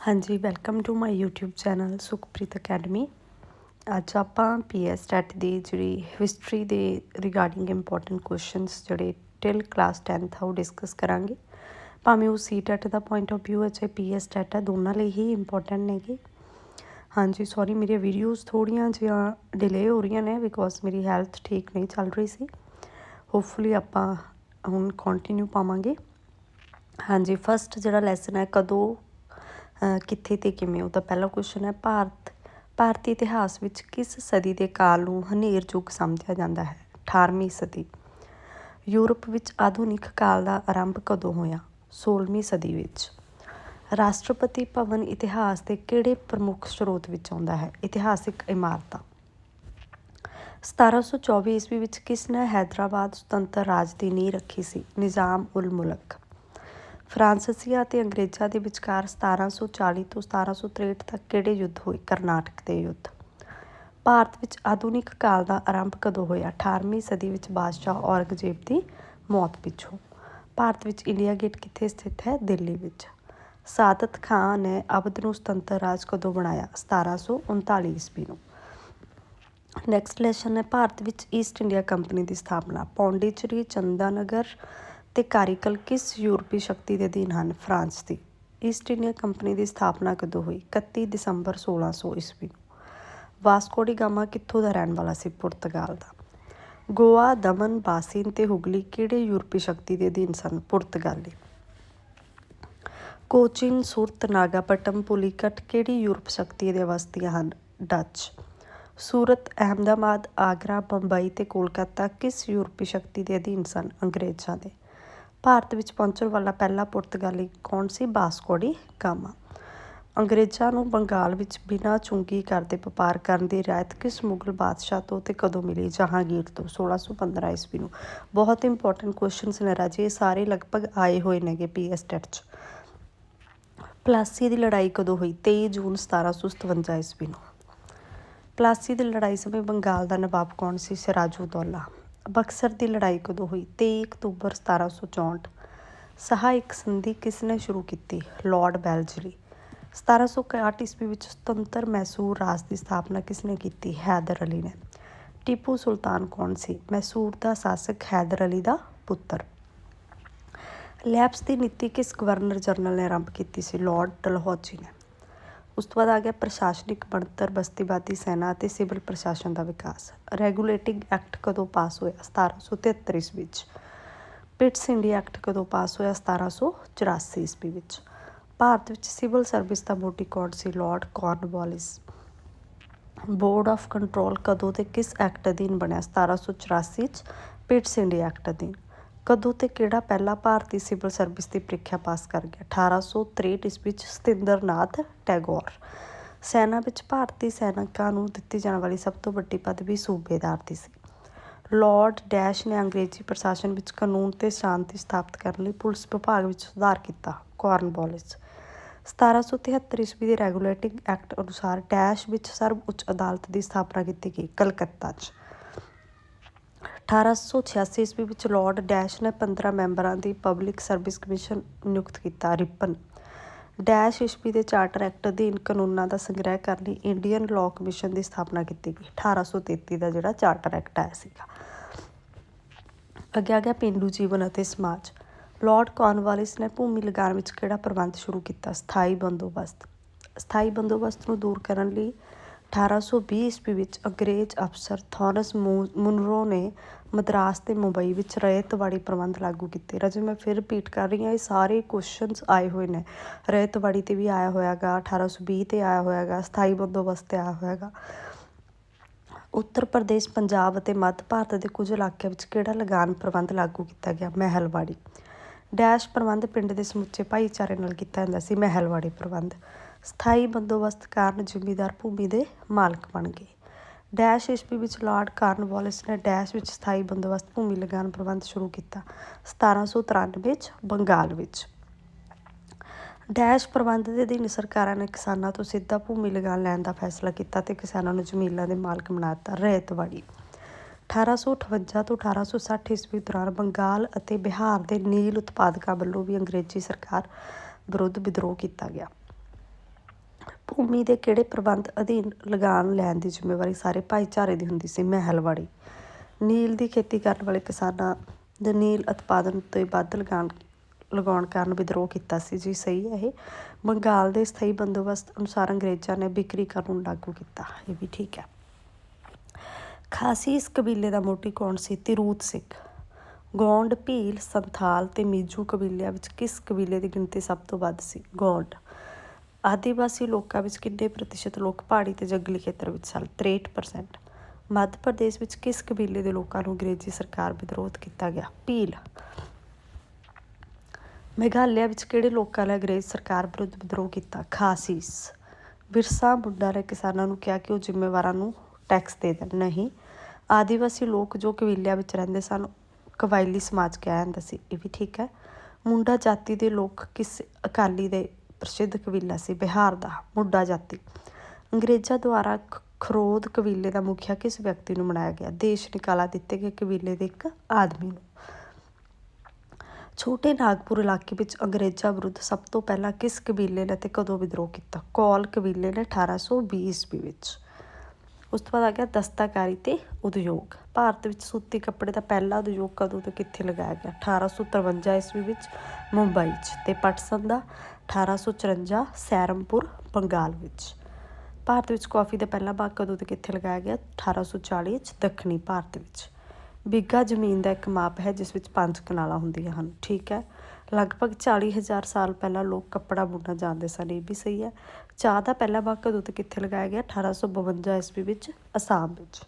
हाँ जी, welcome to my YouTube channel Sukhpreet academy. ਅੱਜ ਆਪਾਂ PS ਟੈਟ ਦੀ ਜਿਹੜੀ ਹਿਸਟਰੀ ਦੇ ਰਿਗਾਰਡਿੰਗ ਇੰਪੋਰਟੈਂਟ ਕੁਐਸਚਨਸ ਜਿਹੜੇ ਟਿਲ ਕਲਾਸ 10th ਆ ਉਹ ਡਿਸਕਸ ਕਰਾਂਗੇ। ਭਾਵੇਂ ਉਹ ਸੀ ਟੈਟ ਦਾ ਪੁਆਇੰਟ ਆਫ ਵਿਊ ਹੈ ਚਾਹੇ PS ਟੈਟ ਹੈ, ਦੋਨਾਂ ਲਈ ਹੀ ਇੰਪੋਰਟੈਂਟ ਨੇਗੇ। ਹਾਂਜੀ ਸੌਰੀ, ਮੇਰੀਆਂ ਵੀਡੀਓਜ਼ ਥੋੜ੍ਹੀਆਂ ਜਿਹੀਆਂ ਡਿਲੇ ਹੋ ਰਹੀਆਂ ਨੇ ਬਿਕੋਜ਼ ਮੇਰੀ ਹੈਲਥ ਠੀਕ ਨਹੀਂ ਚੱਲ ਰਹੀ ਸੀ। ਹੋਪਫੁਲੀ ਆਪਾਂ ਹੁਣ ਕੰਟੀਨਿਊ ਪਾਵਾਂਗੇ। ਹਾਂਜੀ, ਫਸਟ ਜਿਹੜਾ ਲੈਸਨ ਹੈ ਕਦੋਂ ਕਿੱਥੇ ਅਤੇ ਕਿਵੇਂ, ਉਹਦਾ ਪਹਿਲਾ ਕੁਐਸਚਨ ਹੈ ਭਾਰਤੀ ਇਤਿਹਾਸ ਵਿੱਚ ਕਿਸ ਸਦੀ ਦੇ ਕਾਲ ਨੂੰ ਹਨੇਰ ਯੁੱਗ ਸਮਝਿਆ ਜਾਂਦਾ ਹੈ? 18ਵੀਂ ਸਦੀ। ਯੂਰਪ ਵਿੱਚ ਆਧੁਨਿਕ ਕਾਲ ਦਾ ਆਰੰਭ ਕਦੋਂ ਹੋਇਆ? 16ਵੀਂ ਸਦੀ ਵਿੱਚ। ਰਾਸ਼ਟਰਪਤੀ ਭਵਨ ਇਤਿਹਾਸ ਦੇ ਕਿਹੜੇ ਪ੍ਰਮੁੱਖ ਸਰੋਤ ਵਿੱਚ ਆਉਂਦਾ ਹੈ? ਇਤਿਹਾਸਿਕ ਇਮਾਰਤਾਂ। 1724 ਈਸਵੀ ਵਿੱਚ ਕਿਸ ਨੇ ਹੈਦਰਾਬਾਦ ਸੁਤੰਤਰ ਰਾਜ ਦੀ ਨੀਂਹ ਰੱਖੀ ਸੀ? ਨਿਜ਼ਾਮ ਉਲ ਮੁਲਕ। ਫਰਾਂਸੀਸੀਆਂ ਅਤੇ ਅੰਗਰੇਜ਼ਾਂ ਦੇ ਵਿਚਕਾਰ 1740 ਤੋਂ 1763 ਤੱਕ ਕਿਹੜੇ ਯੁੱਧ ਹੋਏ? ਕਰਨਾਟਕ ਦੇ ਯੁੱਧ। ਭਾਰਤ ਵਿੱਚ ਆਧੁਨਿਕ ਕਾਲ ਦਾ ਆਰੰਭ ਕਦੋਂ ਹੋਇਆ? 18ਵੀਂ ਸਦੀ ਵਿੱਚ ਬਾਦਸ਼ਾਹ ਔਰੰਗਜ਼ੇਬ ਦੀ ਮੌਤ ਪਿੱਛੋਂ। ਭਾਰਤ ਵਿੱਚ ਇੰਡੀਆ ਗੇਟ ਕਿੱਥੇ ਸਥਿਤ ਹੈ? ਦਿੱਲੀ ਵਿੱਚ। ਸਾਦਤ ਖਾਂ ਨੇ ਅਵਧ ਨੂੰ ਸੁਤੰਤਰ ਰਾਜ ਕਦੋਂ ਬਣਾਇਆ? 1739 ਈਸਵੀ ਨੂੰ। ਨੈਕਸਟ ਲੈਸਨ ਹੈ ਭਾਰਤ ਵਿੱਚ ਈਸਟ ਇੰਡੀਆ ਕੰਪਨੀ ਦੀ ਸਥਾਪਨਾ। ਪੌਂਡੀਚੇਰੀ, ਚੰਦਾਨਗਰ ਅਤੇ ਕਾਰੀਕਲ ਕਿਸ ਯੂਰਪੀ ਸ਼ਕਤੀ ਦੇ ਅਧੀਨ ਹਨ? ਫਰਾਂਸ ਦੀ। ਈਸਟ ਇੰਡੀਆ ਕੰਪਨੀ ਦੀ ਸਥਾਪਨਾ ਕਦੋਂ ਹੋਈ? 31 ਦਸੰਬਰ 1600 ਈਸਵੀ ਨੂੰ। ਵਾਸਕੋ ਡੀ ਗਾਮਾ ਕਿੱਥੋਂ ਦਾ ਰਹਿਣ ਵਾਲਾ ਸੀ? ਪੁਰਤਗਾਲ ਦਾ। ਗੋਆ, ਦਮਨ, ਬਾਸੀਨ ਅਤੇ ਹੁਗਲੀ ਕਿਹੜੇ ਯੂਰਪੀ ਸ਼ਕਤੀ ਦੇ ਅਧੀਨ ਸਨ? ਪੁਰਤਗਾਲੀ। ਕੋਚੀਨ, ਸੁਰਤ, ਨਾਗਾਪਟਮ, ਪੁਲੀਕਟ ਕਿਹੜੀ ਯੂਰਪ ਸ਼ਕਤੀ ਦੀਆਂ ਬਸਤੀਆਂ ਹਨ? ਡੱਚ। ਸੂਰਤ, ਅਹਿਮਦਾਬਾਦ, ਆਗਰਾ, ਬੰਬਈ ਅਤੇ ਕੋਲਕਾਤਾ ਕਿਸ ਯੂਰਪੀ ਸ਼ਕਤੀ ਦੇ ਅਧੀਨ ਸਨ? ਅੰਗਰੇਜ਼ਾਂ ਦੇ। ਭਾਰਤ ਵਿੱਚ ਪਹੁੰਚਣ ਵਾਲਾ ਪਹਿਲਾ ਪੁਰਤਗਾਲੀ ਕੌਣ ਸੀ? Vasco da Gama. ਅੰਗਰੇਜ਼ਾਂ ਨੂੰ ਬੰਗਾਲ ਵਿੱਚ ਬਿਨਾਂ ਚੁੰਗੀ ਕਰਦੇ ਵਪਾਰ ਕਰਨ ਦੀ ਰਿਆਇਤ ਕਿਸ ਮੁਗਲ ਬਾਦਸ਼ਾਹ ਤੋਂ ਅਤੇ ਕਦੋਂ ਮਿਲੀ? ਜਹਾਂਗੀਰ ਤੋਂ। 1615 ਈਸਵੀ ਨੂੰ। ਬਹੁਤ ਇੰਪੋਰਟੈਂਟ ਕੁਐਸਚਨਸ ਨੇ ਰਾਜੇ, ਇਹ ਸਾਰੇ ਲਗਭਗ ਆਏ ਹੋਏ ਨੇਗੇ PS ਟੈਟ 'ਚ। ਪਲਾਸੀ ਦੀ ਲੜਾਈ ਕਦੋਂ ਹੋਈ? 23 ਜੂਨ 1757 ਈਸਵੀ ਨੂੰ। ਪਲਾਸੀ ਦੀ ਲੜਾਈ ਸਮੇਂ ਬੰਗਾਲ ਦਾ ਨਵਾਬ ਕੌਣ ਸੀ? ਸਿਰਾਜਉਦੌਲਾ। ਬਕਸਰ ਦੀ ਲੜਾਈ ਕਦੋਂ ਹੋਈ? 23 ਅਕਤੂਬਰ 1764। ਸਹਾਇਕ ਸੰਧੀ ਕਿਸ ਨੇ ਸ਼ੁਰੂ ਕੀਤੀ? ਲਾਰਡ ਵੈਲਜ਼ਲੀ। 1761 ਈਸਵੀ ਵਿੱਚ ਸੁਤੰਤਰ ਮੈਸੂਰ ਰਾਜ ਦੀ ਸਥਾਪਨਾ ਕਿਸ ਨੇ ਕੀਤੀ? ਹੈਦਰ ਅਲੀ ਨੇ। ਟੀਪੂ ਸੁਲਤਾਨ ਕੌਣ ਸੀ? ਮੈਸੂਰ ਦਾ ਸ਼ਾਸਕ ਹੈਦਰ ਅਲੀ ਦਾ ਪੁੱਤਰ। ਲੈਪਸ ਦੀ ਨੀਤੀ ਕਿਸ ਗਵਰਨਰ ਜਨਰਲ ਨੇ ਆਰੰਭ ਕੀਤੀ ਸੀ? ਲਾਰਡ ਡਲਹੌਜ਼ੀ ਨੇ। ਉਸ ਤੋਂ ਬਾਅਦ ਆ ਗਿਆ ਪ੍ਰਸ਼ਾਸਨਿਕ ਬਣਤਰ, ਬਸਤੀਵਾਦੀ ਸੈਨਾ ਅਤੇ ਸਿਵਲ ਪ੍ਰਸ਼ਾਸਨ ਦਾ ਵਿਕਾਸ। ਰੈਗੂਲੇਟਿੰਗ ਐਕਟ ਕਦੋਂ ਪਾਸ ਹੋਇਆ? 1773 ਈਸਵੀ ਵਿੱਚ। ਪਿਟਸ ਇੰਡੀਆ ਐਕਟ ਕਦੋਂ ਪਾਸ ਹੋਇਆ? 1784 ਈਸਵੀ ਵਿੱਚ। ਭਾਰਤ ਵਿੱਚ ਸਿਵਲ ਸਰਵਿਸ ਦਾ ਮੋਢੀ ਕੌਣ ਸੀ? Lord Cornwallis. Board of control ਕਦੋਂ ਅਤੇ ਕਿਸ ਐਕਟ ਅਧੀਨ ਬਣਿਆ? 1784 'ਚ ਪਿਟਸ ਇੰਡੀਆ ਐਕਟ ਅਧੀਨ। ਕਦੋਂ ਅਤੇ ਕਿਹੜਾ ਪਹਿਲਾ ਭਾਰਤੀ ਸਿਵਲ ਸਰਵਿਸ ਦੀ ਪ੍ਰੀਖਿਆ ਪਾਸ ਕਰ ਗਿਆ? 1863 ਈਸਵੀ ਵਿੱਚ ਸਤਿੰਦਰ ਨਾਥ ਟੈਗੋਰ। ਸੈਨਾ ਵਿੱਚ ਭਾਰਤੀ ਸੈਨਿਕਾਂ ਨੂੰ ਦਿੱਤੀ ਜਾਣ ਵਾਲੀ ਸਭ ਤੋਂ ਵੱਡੀ ਪਦਵੀ ਸੂਬੇਦਾਰ ਦੀ ਸੀ। ਲਾਰਡ ਡੈਸ਼ ਨੇ ਅੰਗਰੇਜ਼ੀ ਪ੍ਰਸ਼ਾਸਨ ਵਿੱਚ ਕਾਨੂੰਨ ਅਤੇ ਸ਼ਾਂਤੀ ਸਥਾਪਿਤ ਕਰਨ ਲਈ ਪੁਲਿਸ ਵਿਭਾਗ ਵਿੱਚ ਸੁਧਾਰ ਕੀਤਾ। ਕਾਰਨਵਾਲਿਸ। 1773 ਈਸਵੀ ਦੇ ਰੈਗੂਲੇਟਿੰਗ ਐਕਟ ਅਨੁਸਾਰ ਡੈਸ਼ ਵਿੱਚ ਸਰਵ ਉੱਚ ਅਦਾਲਤ ਦੀ ਸਥਾਪਨਾ ਕੀਤੀ ਗਈ। ਕਲਕੱਤਾ 'ਚ। 1886 ਈਸਵੀ ਵਿੱਚ ਲਾਰਡ ਡੈਸ਼ ਨੇ 15 ਮੈਂਬਰਾਂ ਦੀ ਪਬਲਿਕ ਸਰਵਿਸ ਕਮਿਸ਼ਨ ਨਿਯੁਕਤ ਕੀਤਾ। ਰਿਪਨ। ਡੈਸ਼ ਈਸਵੀ ਦੇ ਚਾਰਟਰ ਐਕਟ ਅਧੀਨ ਕਾਨੂੰਨਾਂ ਦਾ ਸੰਗ੍ਰਹਿ ਕਰਨ ਲਈ ਇੰਡੀਅਨ ਲਾਅ ਕਮਿਸ਼ਨ ਦੀ ਸਥਾਪਨਾ ਕੀਤੀ ਗਈ। 1833 ਦਾ ਜਿਹੜਾ ਚਾਰਟਰ ਐਕਟ ਆਇਆ ਸੀਗਾ। ਅੱਗੇ ਆ ਗਿਆ ਪੇਂਡੂ ਜੀਵਨ ਅਤੇ ਸਮਾਜ। ਲਾਰਡ ਕਾਰਨਵਾਲਿਸ ਨੇ ਭੂਮੀ ਲਗਾਨ ਵਿੱਚ ਕਿਹੜਾ ਪ੍ਰਬੰਧ ਸ਼ੁਰੂ ਕੀਤਾ? ਸਥਾਈ ਬੰਦੋਬਸਤ। ਸਥਾਈ ਬੰਦੋਬਸਤ ਨੂੰ ਦੂਰ ਕਰਨ ਲਈ 1820 ਈਸਵੀ ਵਿੱਚ ਅੰਗਰੇਜ਼ ਅਫਸਰ ਥਾਮਸ ਮੁਨਰੋ ਨੇ ਮਦਰਾਸ ਅਤੇ ਮੁੰਬਈ ਵਿੱਚ ਰਇਤਵਾੜੀ ਪ੍ਰਬੰਧ ਲਾਗੂ ਕੀਤੇ। ਰਾਜੇ ਮੈਂ ਫਿਰ ਰਿਪੀਟ ਕਰ ਰਹੀ ਹਾਂ, ਇਹ ਸਾਰੇ ਕੁਐਸਚਨਸ ਆਏ ਹੋਏ ਨੇ। ਰਇਤਵਾੜੀ 'ਤੇ ਵੀ ਆਇਆ ਹੋਇਆ ਗਾ, 1820 'ਤੇ ਆਇਆ ਹੋਇਆ ਗਾ, ਸਥਾਈ ਬੰਦੋਬਸਤ 'ਤੇ ਆਇਆ ਹੋਇਆ ਗਾ। ਉੱਤਰ ਪ੍ਰਦੇਸ਼, ਪੰਜਾਬ ਅਤੇ ਮੱਧ ਭਾਰਤ ਦੇ ਕੁਝ ਇਲਾਕਿਆਂ ਵਿੱਚ ਕਿਹੜਾ ਲਗਾਨ ਪ੍ਰਬੰਧ ਲਾਗੂ ਕੀਤਾ ਗਿਆ? ਮਹਿਲਵਾੜੀ। ਡੈਸ਼ ਪ੍ਰਬੰਧ ਪਿੰਡ ਦੇ ਸਮੁੱਚੇ ਭਾਈਚਾਰੇ ਨਾਲ ਕੀਤਾ ਜਾਂਦਾ ਸੀ। ਮਹਿਲਵਾੜੀ ਪ੍ਰਬੰਧ। ਸਥਾਈ ਬੰਦੋਬਸਤ ਕਾਰਨ ਜ਼ਿਮੀਂਦਾਰ ਭੂਮੀ ਦੇ ਮਾਲਕ ਬਣ ਗਏ। ਡੈਸ਼ ਈਸਵੀ ਵਿੱਚ ਲਾਰਡ ਕਾਰਨਵਾਲਿਸ ਨੇ ਡੈਸ਼ ਵਿੱਚ ਸਥਾਈ ਬੰਦੋਬਸਤ ਭੂਮੀ ਲਗਾਨ ਪ੍ਰਬੰਧ ਸ਼ੁਰੂ ਕੀਤਾ? 1793 'ਚ ਬੰਗਾਲ ਵਿੱਚ। ਡੈਸ਼ ਪ੍ਰਬੰਧ ਦੇ ਅਧੀਨ ਸਰਕਾਰਾਂ ਨੇ ਕਿਸਾਨਾਂ ਤੋਂ ਸਿੱਧਾ ਭੂਮੀ ਲਗਾਨ ਲੈਣ ਦਾ ਫੈਸਲਾ ਕੀਤਾ ਅਤੇ ਕਿਸਾਨਾਂ ਨੂੰ ਜ਼ਮੀਨਾਂ ਦੇ ਮਾਲਕ ਬਣਾ ਦਿੱਤਾ। ਰਇਤਵਾੜੀ। 1858 ਤੋਂ 1860 ਈਸਵੀ ਦੌਰਾਨ ਬੰਗਾਲ ਅਤੇ ਬਿਹਾਰ ਦੇ ਨੀਲ ਉਤਪਾਦਕਾਂ ਵੱਲੋਂ ਵੀ ਅੰਗਰੇਜ਼ੀ ਸਰਕਾਰ ਵਿਰੁੱਧ ਵਿਦਰੋਹ ਕੀਤਾ ਗਿਆ। ਭੂਮੀ ਦੇ ਕਿਹੜੇ ਪ੍ਰਬੰਧ ਅਧੀਨ ਲਗਾਨ ਲੈਣ ਦੀ ਜ਼ਿੰਮੇਵਾਰੀ ਸਾਰੇ ਭਾਈਚਾਰੇ ਦੀ ਹੁੰਦੀ ਸੀ? ਮਹਿਲਵਾੜੀ। ਨੀਲ ਦੀ ਖੇਤੀ ਕਰਨ ਵਾਲੇ ਕਿਸਾਨਾਂ ਦੇ ਨੀਲ ਉਤਪਾਦਨ ਉੱਤੇ ਵੱਧ ਲਗਾਉਣ ਕਾਰਨ ਵਿਦਰੋਹ ਕੀਤਾ ਸੀ। ਜੀ ਸਹੀ ਹੈ ਇਹ। ਬੰਗਾਲ ਦੇ ਸਥਾਈ ਬੰਦੋਬਸਤ ਅਨੁਸਾਰ ਅੰਗਰੇਜ਼ਾਂ ਨੇ ਬਿਕਰੀ ਕਾਨੂੰਨ ਲਾਗੂ ਕੀਤਾ। ਇਹ ਵੀ ਠੀਕ ਹੈ। ਖਾਸੀ ਇਸ ਕਬੀਲੇ ਦਾ ਮੋਢੀ ਕੌਣ ਸੀ? ਤਿਰੂਤ ਸਿੰਘ। ਗੋਂਡ, ਭੀਲ, ਸੰਥਾਲ ਤੇ ਮੀਜੂ ਕਬੀਲਿਆਂ ਵਿੱਚ ਕਿਸ ਕਬੀਲੇ ਦੀ ਗਿਣਤੀ ਸਭ ਤੋਂ ਵੱਧ ਸੀ? ਗੋਂਡ। ਆਦੀਵਾਸੀ ਲੋਕਾਂ ਵਿੱਚ ਕਿੰਨੇ ਪ੍ਰਤੀਸ਼ਤ ਲੋਕ ਪਹਾੜੀ ਤੇ ਜੰਗਲੀ ਖੇਤਰ ਵਿੱਚ ਸਨ? 63%। ਮੱਧ ਪ੍ਰਦੇਸ਼ ਵਿੱਚ ਕਿਸ ਕਬੀਲੇ ਦੇ ਲੋਕਾਂ ਨੂੰ ਅੰਗਰੇਜ਼ੀ ਸਰਕਾਰ ਵਿਰੋਧ ਕੀਤਾ ਗਿਆ? ਭੀਲ। ਮੇਘਾਲਿਆ ਵਿੱਚ ਕਿਹੜੇ ਲੋਕਾਂ ਨੇ ਅੰਗਰੇਜ਼ ਸਰਕਾਰ ਵਿਰੁੱਧ ਵਿਦਰੋਹ ਕੀਤਾ? ਖਾਸੀਸ। ਬਿਰਸਾ ਮੁੰਡਾ ਨੇ ਕਿਸਾਨਾਂ ਨੂੰ ਕਿਹਾ ਕਿ ਉਹ ਜ਼ਿੰਮੇਵਾਰਾਂ ਨੂੰ ਟੈਕਸ ਦੇ ਦੇਣ। ਨਹੀਂ। ਆਦੀਵਾਸੀ ਲੋਕ ਜੋ ਕਬੀਲਿਆਂ ਵਿੱਚ ਰਹਿੰਦੇ ਸਨ ਕਬਾਇਲੀ ਸਮਾਜ ਕਿਹਾ ਜਾਂਦਾ ਸੀ। ਇਹ ਵੀ ਠੀਕ ਹੈ। ਮੁੰਡਾ ਜਾਤੀ ਦੇ ਲੋਕ ਕਿਸ ਅਕਾਲੀ ਦੇ ਪ੍ਰਸਿੱਧ ਕਬੀਲਾ ਸੀ? ਬਿਹਾਰ ਦਾ। ਮੁੰਡਾ ਜਾਤੀ। ਅੰਗਰੇਜ਼ਾਂ ਦੁਆਰਾ ਖਰੋਦ ਕਬੀਲੇ ਦਾ ਮੁਖੀਆ ਕਿਸ ਵਿਅਕਤੀ ਨੂੰ ਬਣਾਇਆ ਗਿਆ? ਦੇਸ਼ ਨਿਕਾਲਾ ਦਿੱਤੇ ਗਏ ਕਬੀਲੇ ਦੇ ਇੱਕ ਆਦਮੀ ਨੂੰ। ਛੋਟੇ ਨਾਗਪੁਰ ਇਲਾਕੇ ਵਿੱਚ ਅੰਗਰੇਜ਼ਾਂ ਵਿਰੁੱਧ ਸਭ ਤੋਂ ਪਹਿਲਾਂ ਕਿਸ ਕਬੀਲੇ ਨੇ ਅਤੇ ਕਦੋਂ ਵਿਦਰੋਹ ਕੀਤਾ? ਕੌਲ ਕਬੀਲੇ ਨੇ 1820 ਈਸਵੀ ਵਿੱਚ। ਉਸ ਤੋਂ ਬਾਅਦ ਆ ਗਿਆ ਦਸਤਾਕਾਰੀ ਤੇ ਉਦਯੋਗ। ਭਾਰਤ ਵਿੱਚ ਸੂਤੀ ਕੱਪੜੇ ਦਾ ਪਹਿਲਾ ਉਦਯੋਗ ਕਦੋਂ ਤੇ ਕਿੱਥੇ ਲਗਾਇਆ ਗਿਆ? 1853 ਈਸਵੀ ਵਿੱਚ ਮੁੰਬਈ 'ਚ। ਤੇ ਪਟਸਨ ਦਾ 1854 ਸੈਰਮਪੁਰ ਬੰਗਾਲ ਵਿੱਚ। ਭਾਰਤ ਵਿੱਚ ਕੌਫੀ ਦਾ ਪਹਿਲਾ ਬਾਗ ਕਦੋਂ ਤੇ ਕਿੱਥੇ ਲਗਾਇਆ ਗਿਆ? 1840 'ਚ ਦੱਖਣੀ ਭਾਰਤ ਵਿੱਚ। ਬਿੱਘਾ ਜ਼ਮੀਨ ਦਾ ਇੱਕ ਮਾਪ ਹੈ ਜਿਸ ਵਿੱਚ 5 ਕਨਾਲਾਂ ਹੁੰਦੀਆਂ ਹਨ। ਠੀਕ ਹੈ। ਲਗਭਗ 40,000 ਸਾਲ ਪਹਿਲਾਂ ਲੋਕ ਕੱਪੜਾ ਬੁਣਨਾ ਜਾਣਦੇ ਸਨ। ਇਹ ਵੀ ਸਹੀ ਹੈ। ਚਾਹ ਦਾ ਪਹਿਲਾ ਬਾਗ ਕਦੋਂ ਤੇ ਕਿੱਥੇ ਲਗਾਇਆ ਗਿਆ? 1852 ਈਸਵੀ ਵਿੱਚ ਅਸਾਮ ਵਿੱਚ।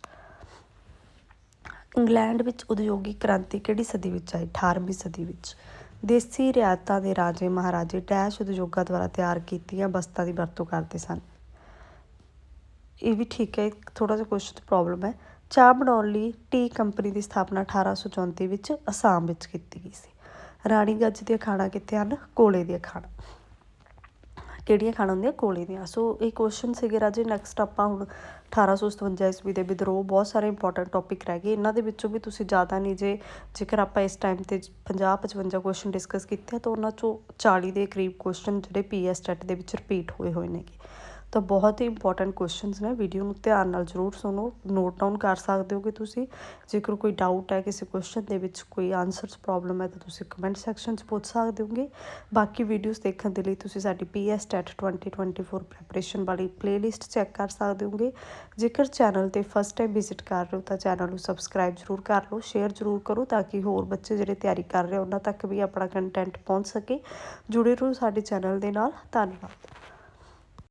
ਇੰਗਲੈਂਡ ਵਿੱਚ ਉਦਯੋਗਿਕ ਕ੍ਰਾਂਤੀ ਕਿਹੜੀ ਸਦੀ ਵਿੱਚ ਆਈ? 18ਵੀਂ ਸਦੀ ਵਿੱਚ। ਦੇਸੀ ਰਿਆਸਤਾਂ ਦੇ ਰਾਜੇ ਮਹਾਰਾਜੇ ਡੈਸ਼ ਉਦਯੋਗਾਂ ਦੁਆਰਾ ਤਿਆਰ ਕੀਤੀਆਂ ਵਸਤਾਂ ਦੀ ਵਰਤੋਂ ਕਰਦੇ ਸਨ। ਇਹ ਵੀ ਠੀਕ ਹੈ। ਥੋੜ੍ਹਾ ਜਿਹਾ ਕੁਐਸਚਨ ਪ੍ਰੋਬਲਮ ਹੈ। ਚਾਹ ਬਣਾਉਣ ਲਈ ਟੀ ਕੰਪਨੀ ਦੀ ਸਥਾਪਨਾ 1834 ਵਿੱਚ ਅਸਾਮ ਵਿੱਚ ਕੀਤੀ ਗਈ ਸੀ। ਰਾਣੀਗੰਜ ਦੀਆਂ ਖਾਣਾਂ ਕਿੱਥੇ ਹਨ? ਕੋਲੇ ਦੀਆਂ ਖਾਣਾਂ। ਕਿਹੜੀਆਂ ਖਾਣਾਂ ਹੁੰਦੀਆਂ? ਕੋਲੇ ਦੀਆਂ। ਸੋ ਇਹ ਕੁਐਸਚਨ ਸੀਗੇ ਰਾਜੇ। ਨੈਕਸਟ ਆਪਾਂ ਹੁਣ 1857 ਈਸਵੀ ਦੇ ਵਿਦਰੋਹ। ਬਹੁਤ ਸਾਰੇ ਇੰਪੋਰਟੈਂਟ ਟੌਪਿਕ ਰਹਿ ਗਏ ਇਹਨਾਂ ਦੇ ਵਿੱਚੋਂ ਵੀ ਤੁਸੀਂ ਜ਼ਿਆਦਾ ਨਹੀਂ ਜੇਕਰ ਆਪਾਂ ਇਸ ਟਾਈਮ 'ਤੇ 50-55 ਕੁਐਸਚਨ ਡਿਸਕਸ ਕੀਤੇ ਆ ਤਾਂ ਉਹਨਾਂ 'ਚੋਂ 40 ਦੇ ਕਰੀਬ ਕੁਐਸਚਨ ਜਿਹੜੇ PS ਟੈਟ ਦੇ ਵਿੱਚ ਰਿਪੀਟ ਹੋਏ ਨੇਗੇ। ਤਾਂ ਬਹੁਤ ਹੀ ਇੰਪੋਰਟੈਂਟ ਕੁਐਸਚਨਸ ਨੇ। ਵੀਡੀਓ ਨੂੰ ਧਿਆਨ ਨਾਲ ਜ਼ਰੂਰ ਸੁਣੋ। ਨੋਟ ਡਾਊਨ ਕਰ ਸਕਦੇ ਹੋ ਕਿ ਤੁਸੀਂ। ਜੇਕਰ ਕੋਈ ਡਾਊਟ ਹੈ ਕਿਸੇ ਕੁਐਸਚਨ ਦੇ ਵਿੱਚ, ਕੋਈ ਆਨਸਰ 'ਚ ਪ੍ਰੋਬਲਮ ਹੈ ਤਾਂ ਤੁਸੀਂ ਕਮੈਂਟ ਸੈਕਸ਼ਨ 'ਚ ਪੁੱਛ ਸਕਦੇ ਹੋਗੇ। ਬਾਕੀ ਵੀਡੀਓਜ਼ ਦੇਖਣ ਦੇ ਲਈ ਤੁਸੀਂ ਸਾਡੀ PS ਟੈਟ 2024 ਪ੍ਰੈਪਰੇਸ਼ਨ ਵਾਲੀ ਪਲੇਲਿਸਟ ਚੈੱਕ ਕਰ ਸਕਦੇ ਹੋਗੇ। ਜੇਕਰ ਚੈਨਲ 'ਤੇ ਫਸਟ ਟਾਈਮ ਵਿਜ਼ਿਟ ਕਰ ਰਹੇ ਹੋ ਤਾਂ ਚੈਨਲ ਨੂੰ ਸਬਸਕ੍ਰਾਈਬ ਜ਼ਰੂਰ ਕਰ ਲਓ, ਸ਼ੇਅਰ ਜ਼ਰੂਰ ਕਰੋ ਤਾਂ ਕਿ ਹੋਰ ਬੱਚੇ ਜਿਹੜੇ ਤਿਆਰੀ ਕਰ ਰਹੇ ਉਹਨਾਂ ਤੱਕ ਵੀ ਆਪਣਾ ਕੰਟੈਂਟ ਪਹੁੰਚ ਸਕੇ। ਜੁੜੇ ਰਹੋ ਸਾਡੇ ਚੈਨਲ ਦੇ ਨਾਲ। ਧੰਨਵਾਦ।